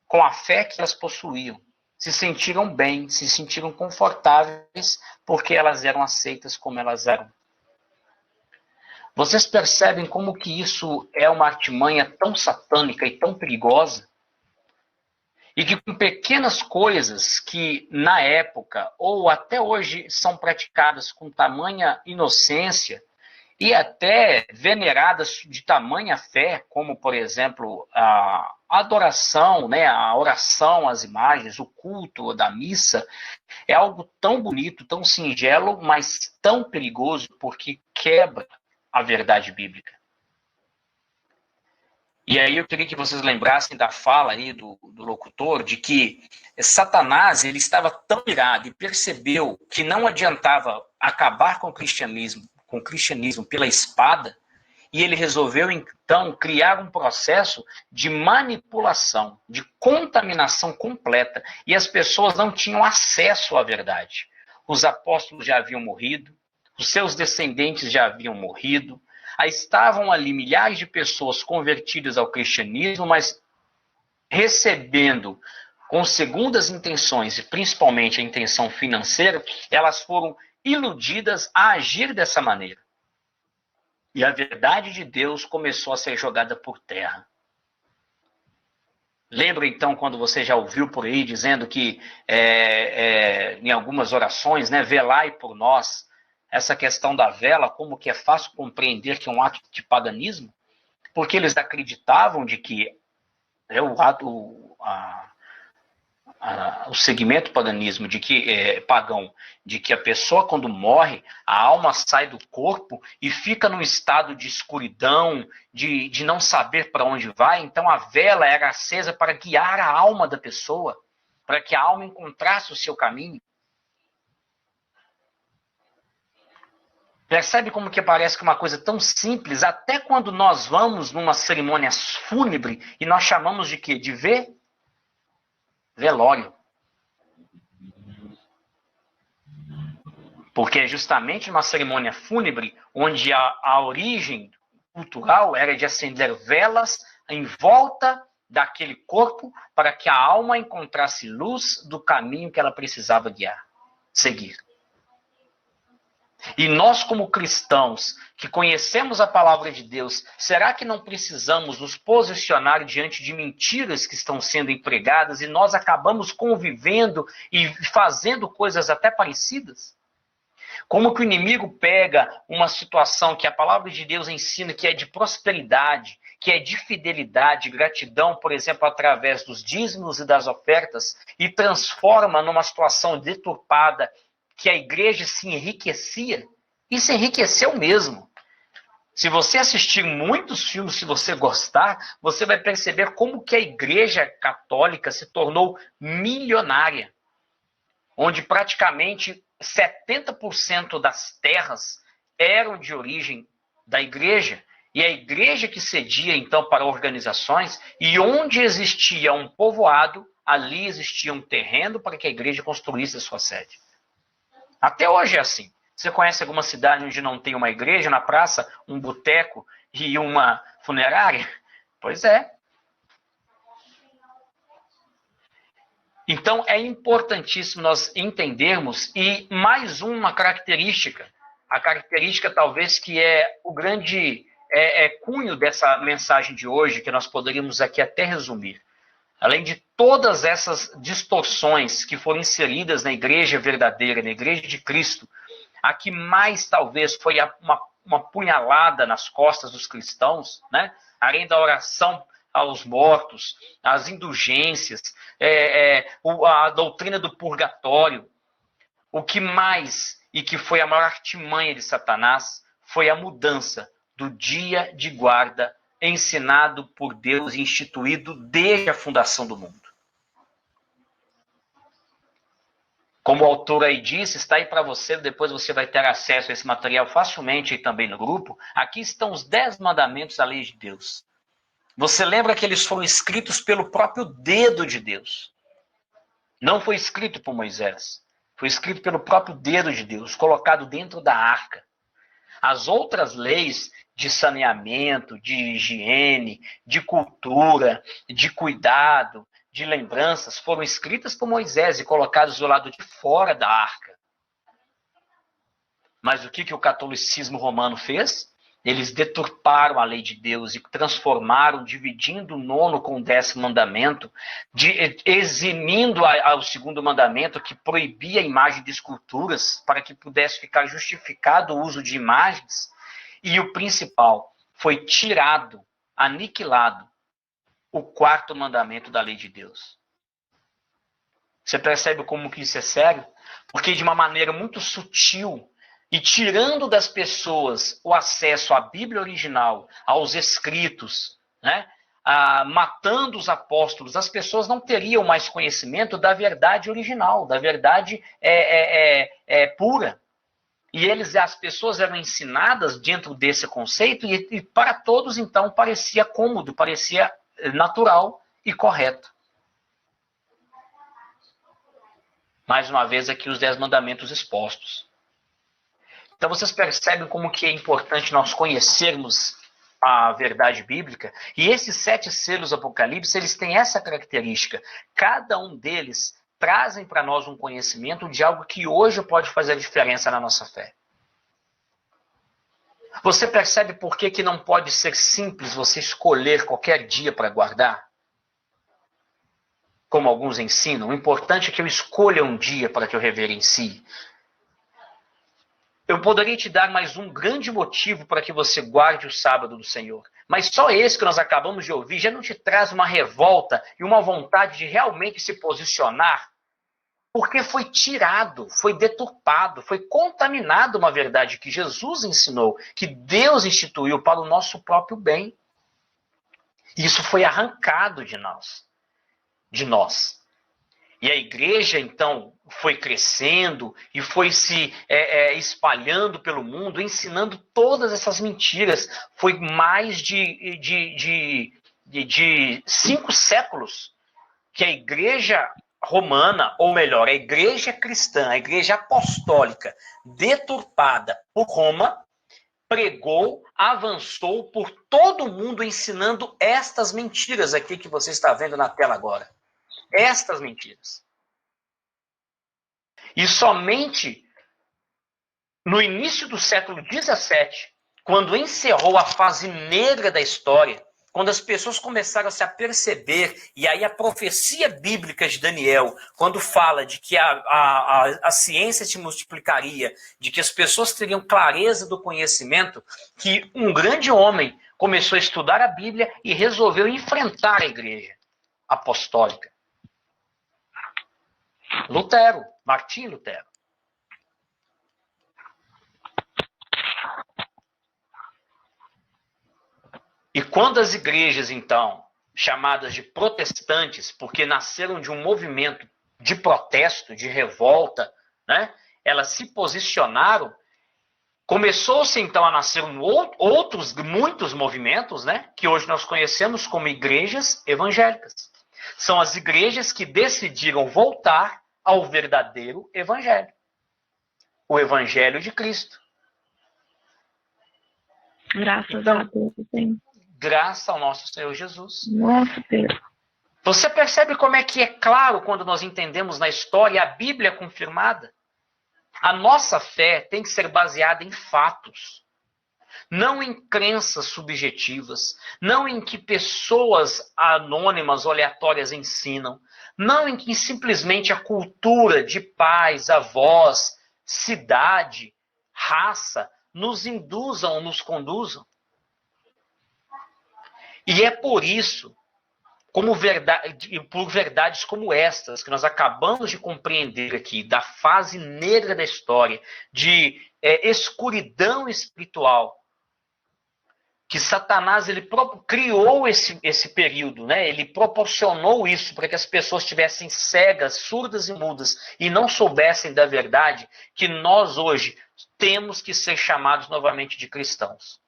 com a fé que elas possuíam. Se sentiram bem, se sentiram confortáveis, porque elas eram aceitas como elas eram. Vocês percebem como que isso é uma artimanha tão satânica e tão perigosa? E que com pequenas coisas que na época, ou até hoje, são praticadas com tamanha inocência, e até veneradas de tamanha fé, como, por exemplo, a adoração, né, a oração às imagens, o culto da missa, é algo tão bonito, tão singelo, mas tão perigoso, porque quebra a verdade bíblica. E aí eu queria que vocês lembrassem da fala aí do locutor, de que Satanás ele estava tão irado e percebeu que não adiantava acabar com o cristianismo pela espada, E ele resolveu, então, criar um processo de manipulação, de contaminação completa. E as pessoas não tinham acesso à verdade. Os apóstolos já haviam morrido, os seus descendentes já haviam morrido, aí estavam ali milhares de pessoas convertidas ao cristianismo, mas recebendo com segundas intenções, e principalmente a intenção financeira, elas foram iludidas a agir dessa maneira. E a verdade de Deus começou a ser jogada por terra. Lembra então quando você já ouviu por aí dizendo que em algumas orações, né, velai por nós, essa questão da vela, como que é fácil compreender que é um ato de paganismo? Porque eles acreditavam de que o segmento paganismo pagão, de que a pessoa quando morre, a alma sai do corpo e fica num estado de escuridão, de não saber para onde vai. Então a vela era acesa para guiar a alma da pessoa, para que a alma encontrasse o seu caminho. Percebe como que parece que uma coisa tão simples, até quando nós vamos numa cerimônia fúnebre e nós chamamos de quê? De velório. Porque é justamente numa cerimônia fúnebre onde a origem cultural era de acender velas em volta daquele corpo para que a alma encontrasse luz do caminho que ela precisava seguir. E nós, como cristãos, que conhecemos a palavra de Deus, será que não precisamos nos posicionar diante de mentiras que estão sendo empregadas e nós acabamos convivendo e fazendo coisas até parecidas? Como que o inimigo pega uma situação que a palavra de Deus ensina que é de prosperidade, que é de fidelidade, gratidão, por exemplo, através dos dízimos e das ofertas, e transforma numa situação deturpada, que a igreja se enriquecia, e se enriqueceu mesmo. Se você assistir muitos filmes, se você gostar, você vai perceber como que a igreja católica se tornou milionária, onde praticamente 70% das terras eram de origem da igreja, e a igreja que cedia então para organizações, e onde existia um povoado, ali existia um terreno para que a igreja construísse a sua sede. Até hoje é assim. Você conhece alguma cidade onde não tem uma igreja na praça, um boteco e uma funerária? Pois é. Então é importantíssimo nós entendermos, e mais uma característica, a característica talvez que é o grande cunho dessa mensagem de hoje, que nós poderíamos aqui até resumir. Além de todas essas distorções que foram inseridas na igreja verdadeira, na igreja de Cristo, a que mais talvez foi uma punhalada nas costas dos cristãos, né? Além da oração aos mortos, as indulgências, a doutrina do purgatório, o que mais, e que foi a maior artimanha de Satanás, foi a mudança do dia de guarda ensinado por Deus e instituído desde a fundação do mundo. Como o autor aí disse, está aí para você, depois você vai ter acesso a esse material facilmente aí também no grupo. Aqui estão os 10 mandamentos da lei de Deus. Você lembra que eles foram escritos pelo próprio dedo de Deus. Não foi escrito por Moisés. Foi escrito pelo próprio dedo de Deus, colocado dentro da arca. As outras leis de saneamento, de higiene, de cultura, de cuidado, de lembranças, foram escritas por Moisés e colocadas do lado de fora da arca. Mas o que o catolicismo romano fez? Eles deturparam a lei de Deus e transformaram, dividindo o 9º com o 10º mandamento, eximindo o 2º mandamento, que proibia a imagem de esculturas, para que pudesse ficar justificado o uso de imagens. E o principal, foi tirado, aniquilado, o 4º mandamento da lei de Deus. Você percebe como que isso é sério? Porque de uma maneira muito sutil, e tirando das pessoas o acesso à Bíblia original, aos escritos, né? Matando os apóstolos, as pessoas não teriam mais conhecimento da verdade original, da verdade pura. E as pessoas eram ensinadas dentro desse conceito e para todos, então, parecia cômodo, parecia natural e correto. Mais uma vez aqui os 10 mandamentos expostos. Então vocês percebem como que é importante nós conhecermos a verdade bíblica. E esses 7 selos do Apocalipse, eles têm essa característica. Cada um deles trazem para nós um conhecimento de algo que hoje pode fazer a diferença na nossa fé. Você percebe por que não pode ser simples você escolher qualquer dia para guardar? Como alguns ensinam, o importante é que eu escolha um dia para que eu reverencie. Eu poderia te dar mais um grande motivo para que você guarde o sábado do Senhor. Mas só esse que nós acabamos de ouvir já não te traz uma revolta e uma vontade de realmente se posicionar? Porque foi tirado, foi deturpado, foi contaminado uma verdade que Jesus ensinou, que Deus instituiu para o nosso próprio bem. Isso foi arrancado de nós. E a igreja, então, foi crescendo e foi se espalhando pelo mundo, ensinando todas essas mentiras. Foi mais de 5 séculos que a igreja romana, ou melhor, a igreja cristã, a igreja apostólica, deturpada por Roma, pregou, avançou por todo o mundo ensinando estas mentiras aqui que você está vendo na tela agora. Estas mentiras. E somente no início do século XVII, quando encerrou a fase negra da história, quando as pessoas começaram a se aperceber, e aí a profecia bíblica de Daniel, quando fala de que a ciência se multiplicaria, de que as pessoas teriam clareza do conhecimento, que um grande homem começou a estudar a Bíblia e resolveu enfrentar a igreja apostólica. Lutero, Martim Lutero. E quando as igrejas, então, chamadas de protestantes, porque nasceram de um movimento de protesto, de revolta, né, elas se posicionaram, começou-se então a nascer muitos movimentos, né, que hoje nós conhecemos como igrejas evangélicas. São as igrejas que decidiram voltar ao verdadeiro evangelho. O evangelho de Cristo. Graças a Deus, Senhor. Graças ao nosso Senhor Jesus. Nossa Deus. Você percebe como é que é claro quando nós entendemos na história a Bíblia confirmada? A nossa fé tem que ser baseada em fatos. Não em crenças subjetivas, não em que pessoas anônimas ou aleatórias ensinam, não em que simplesmente a cultura de pais, avós, cidade, raça nos induzam ou nos conduzam. E é por isso, por verdades como estas, que nós acabamos de compreender aqui, da fase negra da história, de escuridão espiritual, que Satanás ele criou esse período, né? Ele proporcionou isso para que as pessoas estivessem cegas, surdas e mudas e não soubessem da verdade, que nós hoje temos que ser chamados novamente de cristãos.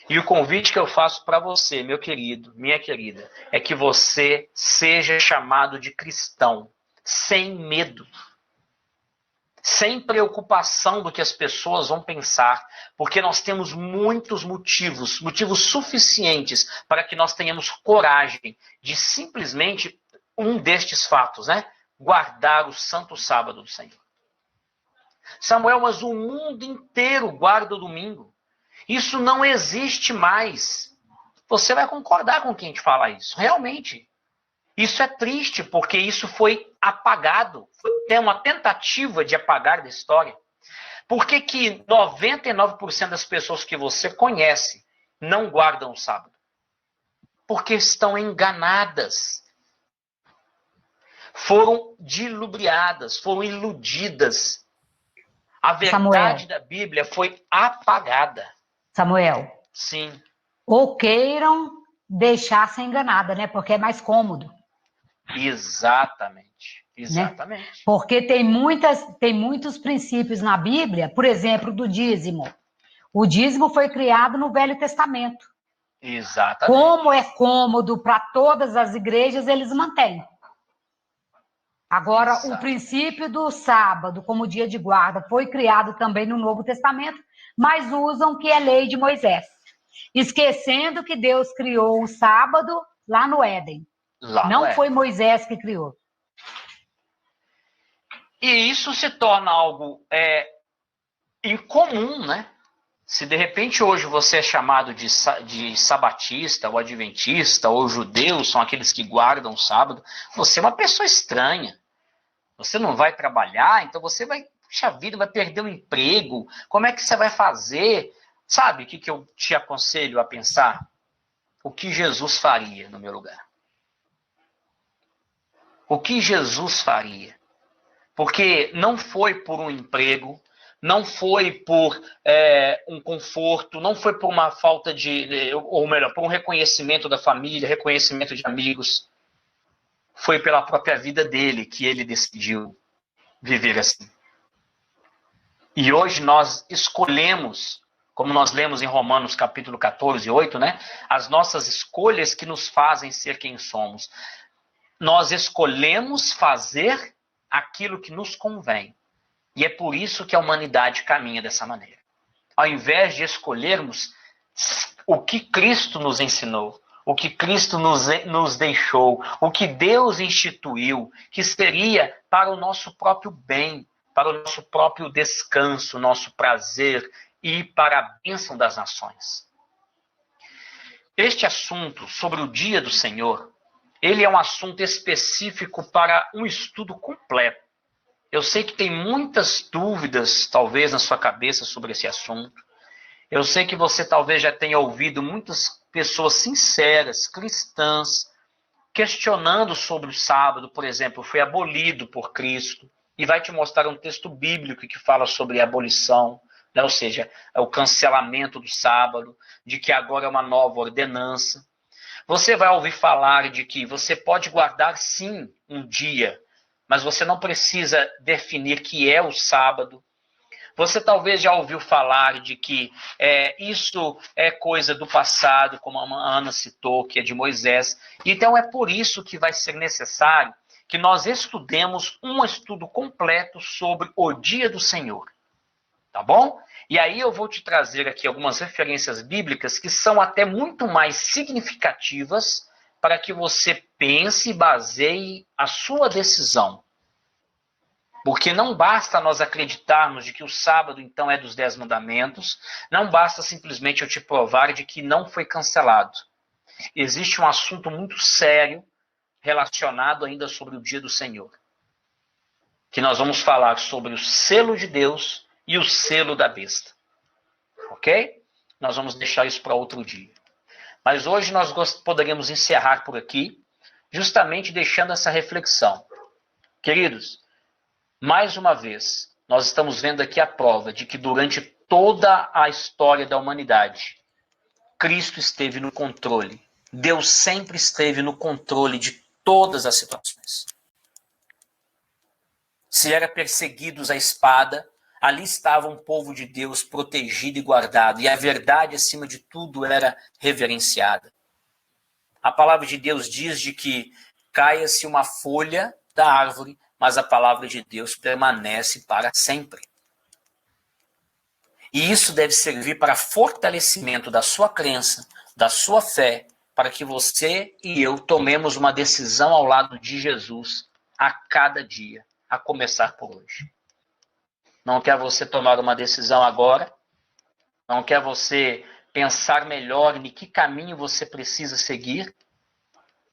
E o convite que eu faço para você, meu querido, minha querida, é que você seja chamado de cristão, sem medo. Sem preocupação do que as pessoas vão pensar, porque nós temos muitos motivos suficientes para que nós tenhamos coragem de simplesmente um destes fatos, né? Guardar o santo sábado do Senhor. Samuel, mas o mundo inteiro guarda o domingo. Isso não existe mais. Você vai concordar com quem te fala isso, realmente. Isso é triste, porque isso foi apagado. Foi uma tentativa de apagar da história. Por que 99% das pessoas que você conhece não guardam o sábado? Porque estão enganadas. Foram dilubriadas, foram iludidas. A verdade da Bíblia foi apagada. Samuel. Sim. Ou queiram deixar ser enganada, né? Porque é mais cômodo. Exatamente. Exatamente. Né? Porque tem muitos princípios na Bíblia, por exemplo, do dízimo. O dízimo foi criado no Velho Testamento. Exatamente. Como é cômodo para todas as igrejas, eles mantêm. Agora, o princípio do sábado como dia de guarda foi criado também no Novo Testamento, mas usam que é lei de Moisés. Esquecendo que Deus criou o sábado lá no Éden. Não foi Moisés que criou. E isso se torna algo incomum, né? Se de repente hoje você é chamado de sabatista, ou adventista, ou judeu, são aqueles que guardam o sábado, você é uma pessoa estranha. Você não vai trabalhar, então você vai, puxa vida, vai perder o emprego. Como é que você vai fazer? Sabe o que eu te aconselho a pensar? O que Jesus faria no meu lugar? O que Jesus faria? Porque não foi por um emprego, não foi por um conforto, não foi por uma falta ou melhor, por um reconhecimento da família, reconhecimento de amigos. Foi pela própria vida dele que ele decidiu viver assim. E hoje nós escolhemos, como nós lemos em Romanos capítulo 14, 8, né? As nossas escolhas que nos fazem ser quem somos. Nós escolhemos fazer aquilo que nos convém. E é por isso que a humanidade caminha dessa maneira. Ao invés de escolhermos o que Cristo nos ensinou, o que Cristo nos deixou, o que Deus instituiu, que seria para o nosso próprio bem, para o nosso próprio descanso, nosso prazer e para a bênção das nações. Este assunto sobre o dia do Senhor, ele é um assunto específico para um estudo completo. Eu sei que tem muitas dúvidas, talvez, na sua cabeça sobre esse assunto. Eu sei que você talvez já tenha ouvido muitas pessoas sinceras, cristãs, questionando sobre o sábado, por exemplo, foi abolido por Cristo, e vai te mostrar um texto bíblico que fala sobre a abolição, né? Ou seja, o cancelamento do sábado, de que agora é uma nova ordenança. Você vai ouvir falar de que você pode guardar, sim, um dia, mas você não precisa definir que é o sábado. Você talvez já ouviu falar de que isso é coisa do passado, como a Ana citou, que é de Moisés. Então é por isso que vai ser necessário que nós estudemos um estudo completo sobre o dia do Senhor. Tá bom? E aí eu vou te trazer aqui algumas referências bíblicas que são até muito mais significativas para que você pense e baseie a sua decisão. Porque não basta nós acreditarmos de que o sábado, então, é dos 10 mandamentos, não basta simplesmente eu te provar de que não foi cancelado. Existe um assunto muito sério relacionado ainda sobre o dia do Senhor. Que nós vamos falar sobre o selo de Deus e o selo da besta. Ok? Nós vamos deixar isso para outro dia. Mas hoje nós poderíamos encerrar por aqui, justamente deixando essa reflexão. Queridos, mais uma vez, nós estamos vendo aqui a prova de que durante toda a história da humanidade, Cristo esteve no controle. Deus sempre esteve no controle de todas as situações. Se era perseguidos à espada, ali estava um povo de Deus protegido e guardado, e a verdade, acima de tudo, era reverenciada. A palavra de Deus diz de que caia-se uma folha da árvore, mas a palavra de Deus permanece para sempre. E isso deve servir para fortalecimento da sua crença, da sua fé, para que você e eu tomemos uma decisão ao lado de Jesus a cada dia, a começar por hoje. Não quer você tomar uma decisão agora? Não quer você pensar melhor em que caminho você precisa seguir?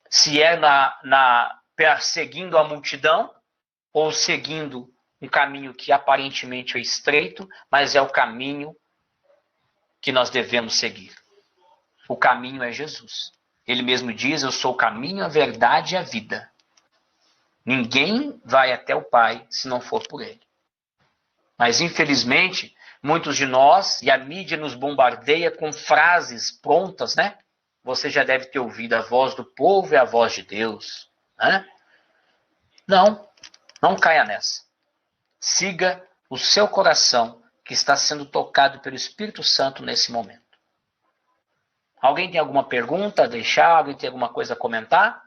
Se é seguindo a multidão, ou seguindo um caminho que aparentemente é estreito, mas é o caminho que nós devemos seguir. O caminho é Jesus. Ele mesmo diz, eu sou o caminho, a verdade e a vida. Ninguém vai até o Pai se não for por ele. Mas, infelizmente, muitos de nós, e a mídia nos bombardeia com frases prontas, né? Você já deve ter ouvido, a voz do povo é a voz de Deus, né? Não. Não caia nessa. Siga o seu coração, que está sendo tocado pelo Espírito Santo nesse momento. Alguém tem alguma pergunta a deixar? Alguém tem alguma coisa a comentar?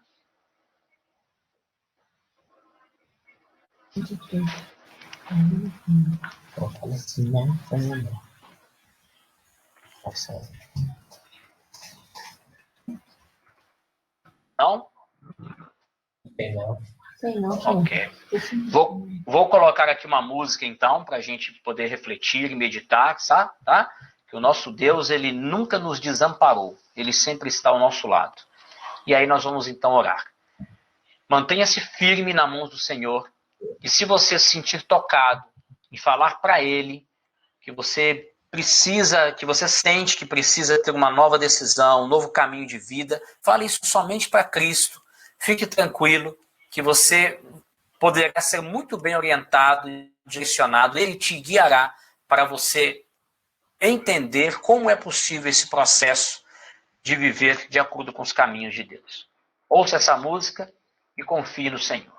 Não? Sei não. Ok. Vou colocar aqui uma música, então, para a gente poder refletir e meditar, tá? Que o nosso Deus, ele nunca nos desamparou. Ele sempre está ao nosso lado. E aí nós vamos, então, orar. Mantenha-se firme na mão do Senhor. E se você se sentir tocado e falar para Ele que você precisa, que você sente que precisa ter uma nova decisão, um novo caminho de vida, fale isso somente para Cristo. Fique tranquilo que você poderá ser muito bem orientado e direcionado. Ele te guiará para você entender como é possível esse processo de viver de acordo com os caminhos de Deus. Ouça essa música e confie no Senhor.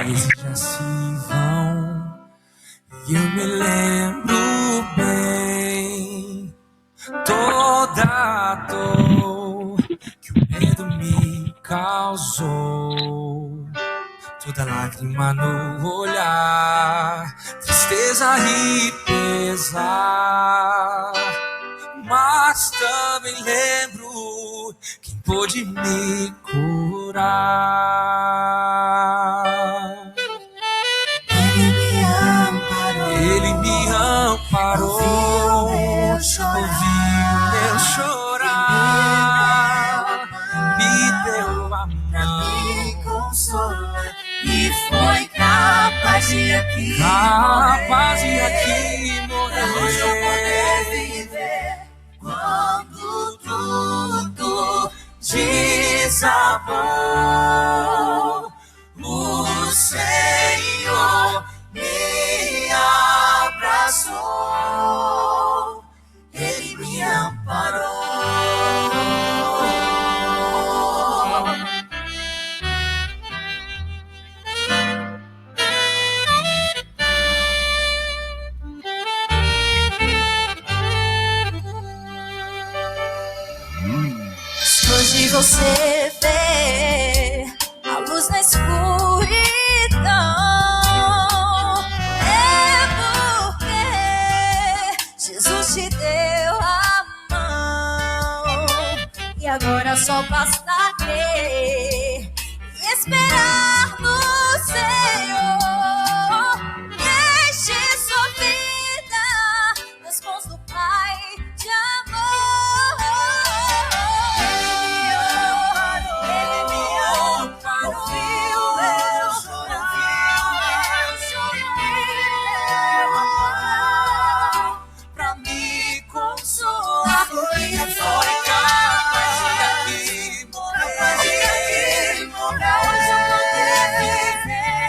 Meses já se vão e eu me lembro bem toda a dor que o medo me causou, toda lágrima no olhar, tristeza e pesar, mas também lembro quem pôde me curar. Ele me amparou, ouviu meu chorar, me deu a mão, me consolar e foi capaz de aqui morrer. Hoje eu poder viver quando tudo desabou. O Senhor me abraçou, Ele me amparou. Se hoje você vê a luz na escuridão, Jesus te deu a mão e agora só basta crer e esperar no Senhor. Deixe sua vida nas mãos do Pai de amor. Ele me amparou, ouviu eu chorar, pra me consolar. Foi capaz de aqui morrer. Hoje eu poder viver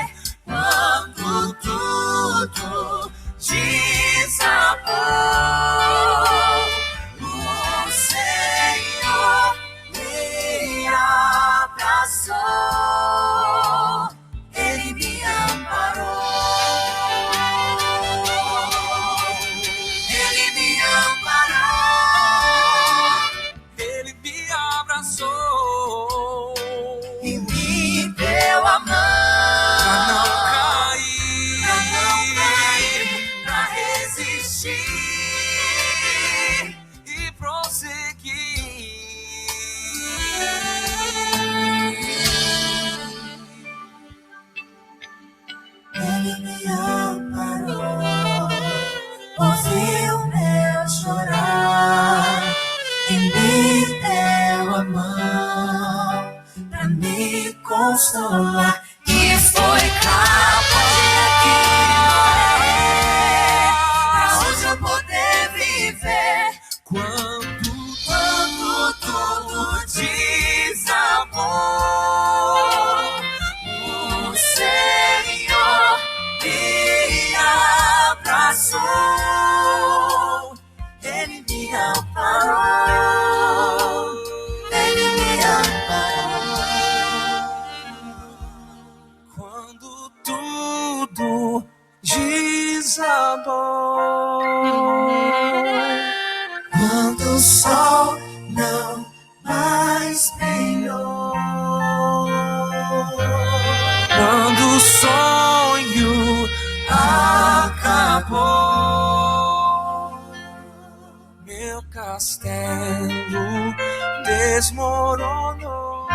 meu castelo desmoronou.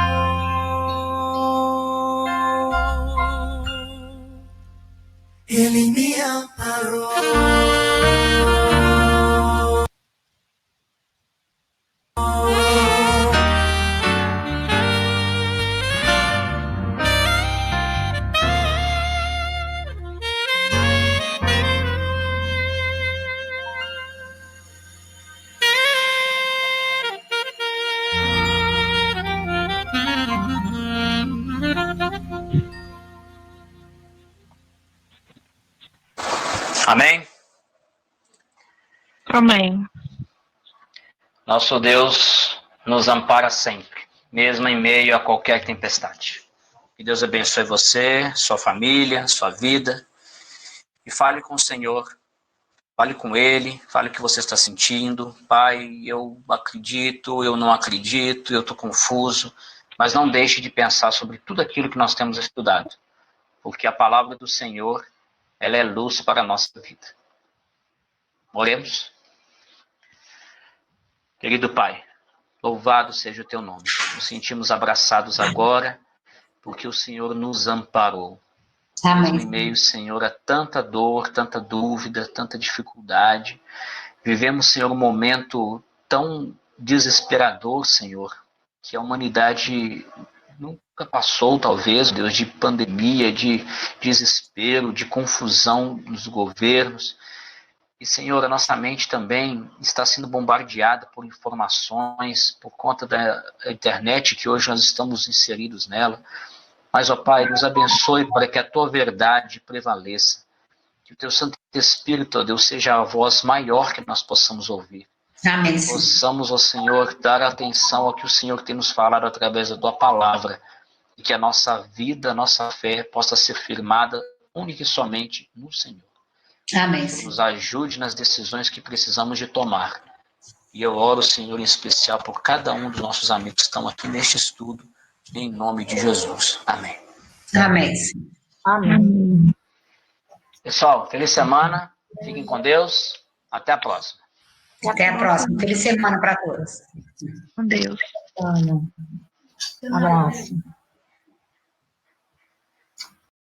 Ele me amparou. Amém? Amém. Nosso Deus nos ampara sempre, mesmo em meio a qualquer tempestade. Que Deus abençoe você, sua família, sua vida. E fale com o Senhor, fale com Ele, fale o que você está sentindo. Pai, eu acredito, eu não acredito, eu estou confuso. Mas não deixe de pensar sobre tudo aquilo que nós temos estudado. Porque a palavra do Senhor, ela é luz para a nossa vida. Oremos. Querido Pai, louvado seja o teu nome. Nos sentimos abraçados agora, porque o Senhor nos amparou. Amém. Mesmo em meio, Senhor, a tanta dor, tanta dúvida, tanta dificuldade. Vivemos, Senhor, um momento tão desesperador, Senhor, que a humanidade nunca passou, talvez, Deus, de pandemia, de desespero, de confusão nos governos. E, Senhor, a nossa mente também está sendo bombardeada por informações, por conta da internet que hoje nós estamos inseridos nela. Mas, ó Pai, nos abençoe para que a Tua verdade prevaleça. Que o Teu Santo Espírito, ó Deus, seja a voz maior que nós possamos ouvir. Amém. Possamos, ó Senhor, dar atenção ao que o Senhor tem nos falado através da Tua palavra. E que a nossa vida, a nossa fé possa ser firmada única e somente no Senhor. Amém. Nos ajude nas decisões que precisamos de tomar. E eu oro, Senhor, em especial por cada um dos nossos amigos que estão aqui neste estudo, em nome de Jesus. Amém. Amém. Amém. Pessoal, feliz semana. Fiquem com Deus. Até a próxima. Até a próxima. Feliz semana para todos. Com Deus. Abraço.